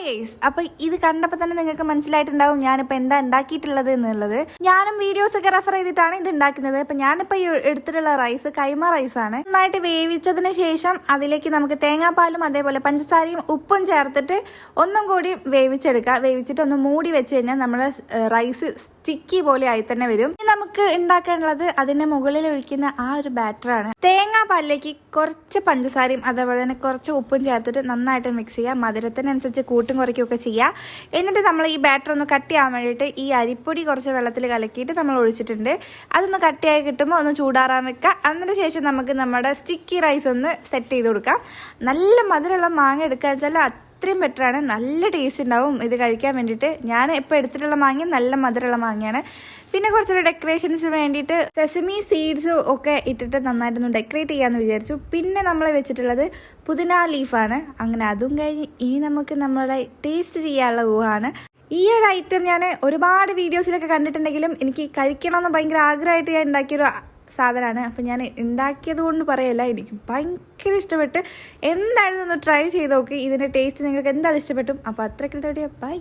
Guys, അപ്പൊ ഇത് കണ്ടപ്പോൾ തന്നെ നിങ്ങൾക്ക് മനസ്സിലായിട്ടുണ്ടാവും ഞാനിപ്പോൾ എന്താ ഉണ്ടാക്കിയിട്ടുള്ളത് എന്നുള്ളത്. ഞാനും വീഡിയോസ് ഒക്കെ റെഫർ ചെയ്തിട്ടാണ് ഇത് ഉണ്ടാക്കുന്നത്. അപ്പൊ ഞാനിപ്പോൾ ഈ എടുത്തിട്ടുള്ള റൈസ് കൈമ റൈസാണ്. നന്നായിട്ട് വേവിച്ചതിന് ശേഷം അതിലേക്ക് നമുക്ക് തേങ്ങാപ്പാലും അതേപോലെ പഞ്ചസാരയും ഉപ്പും ചേർത്തിട്ട് ഒന്നും കൂടി വേവിച്ചെടുക്കുക. വേവിച്ചിട്ട് ഒന്ന് മൂടി വെച്ച് കഴിഞ്ഞാൽ നമ്മുടെ റൈസ് സ്റ്റിക്കി പോലെ ആയി തന്നെ വരും. നമുക്ക് ഉണ്ടാക്കാനുള്ളത് അതിന്റെ മുകളിൽ ഒഴിക്കുന്ന ആ ഒരു ബാറ്ററാണ്. തേങ്ങാപ്പാലിലേക്ക് കുറച്ച് പഞ്ചസാരയും അതേപോലെ തന്നെ കുറച്ച് ഉപ്പും ചേർത്തിട്ട് നന്നായിട്ട് മിക്സ് ചെയ്യുക. മധുരത്തിനനുസരിച്ച് കൂട്ടും കുറയ്ക്കുകയൊക്കെ ചെയ്യുക. എന്നിട്ട് നമ്മൾ ഈ ബാറ്റർ ഒന്ന് കട്ടിയാവാൻ വേണ്ടിയിട്ട് ഈ അരിപ്പൊടി കുറച്ച് വെള്ളത്തിൽ കലക്കിയിട്ട് നമ്മൾ ഒഴിച്ചിട്ടുണ്ട്. അതൊന്ന് കട്ടിയായി കിട്ടുമ്പോൾ ഒന്ന് ചൂടാറാൻ വെക്കുക. അതിന് ശേഷം നമുക്ക് നമ്മുടെ സ്റ്റിക്കി റൈസ് ഒന്ന് സെറ്റ് ചെയ്ത് കൊടുക്കാം. നല്ല മധുരമുള്ള മാങ്ങ എടുക്കുക വെച്ചാൽ അത്രയും ബെറ്ററാണ്. നല്ല ടേസ്റ്റ് ഉണ്ടാവും ഇത് കഴിക്കാൻ വേണ്ടിയിട്ട്. ഞാൻ ഇപ്പോൾ എടുത്തിട്ടുള്ള മാങ്ങയും നല്ല മധുരമുള്ള മാങ്ങയാണ്. പിന്നെ കുറച്ചൊരു ഡെക്കറേഷൻസിന് വേണ്ടിയിട്ട് സെസമി സീഡ്സും ഒക്കെ ഇട്ടിട്ട് നന്നായിട്ടൊന്ന് ഡെക്കറേറ്റ് ചെയ്യാമെന്ന് വിചാരിച്ചു. പിന്നെ നമ്മൾ വെച്ചിട്ടുള്ളത് പുതിന ലീഫാണ്. അങ്ങനെ അതും കഴിഞ്ഞ് ഇനി നമുക്ക് നമ്മുടെ ടേസ്റ്റ് ചെയ്യാനുള്ള ഊഹാണ്. ഈ ഒരു ഐറ്റം ഞാൻ ഒരുപാട് വീഡിയോസിലൊക്കെ കണ്ടിട്ടുണ്ടെങ്കിലും എനിക്ക് കഴിക്കണമെന്ന് ഭയങ്കര ആഗ്രഹമായിട്ട് ഞാൻ ഉണ്ടാക്കിയൊരു സാധനമാണ്. അപ്പം ഞാൻ ഉണ്ടാക്കിയത് കൊണ്ട് പറയല്ല, എനിക്ക് ഭയങ്കര ഇഷ്ടപ്പെട്ട്. എന്തായാലും ഒന്ന് ട്രൈ ചെയ്ത് നോക്കി. ഇതിൻ്റെ ടേസ്റ്റ് നിങ്ങൾക്ക് എന്തായാലും ഇഷ്ടപ്പെട്ടും. അപ്പോൾ അത്രയ്ക്ക് ബൈ.